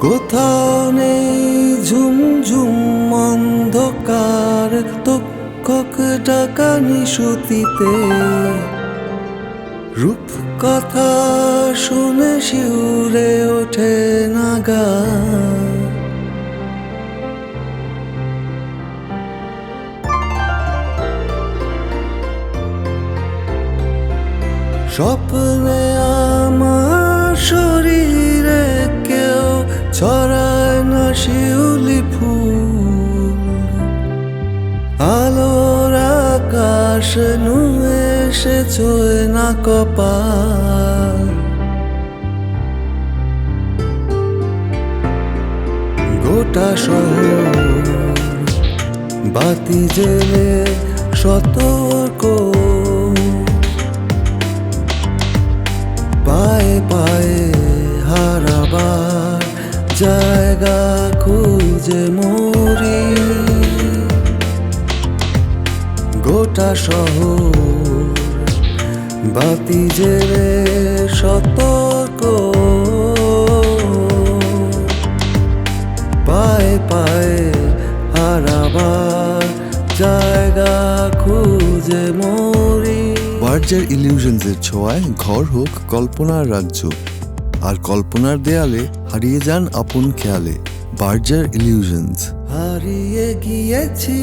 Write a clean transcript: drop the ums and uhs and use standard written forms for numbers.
কোথাও নেই ঝুমঝুম অন্ধকার, তক্ষক ডাকা নিশুতিতে রূপ কথা শুনে শিউরে ওঠে নাগা। স্বপ্নে আমার শরীরে কেউ ছড়ায় না শিউলি ফুল, আলোর আকাশ নুয়ে সে ছোঁয় না কপাল। গোটা শহর বাতি জেলে সতর্ক, পায়ে পায়ে হারাবার জায়গা খুঁজে মরি। গোটা শহর বাতি জেলে সতর্ক, পায়ে পায়ে হারাবার জায়গা খুঁজে মরি। বার্জার ইলিউশনসের ছোঁয়ায় ঘর হোক কল্পনার রাজ্য, আর কল্পনার দেয়ালে হারিয়ে যান আপন খেয়ালে। বার্জার ইলিউশনস। হারিয়ে গিয়েছি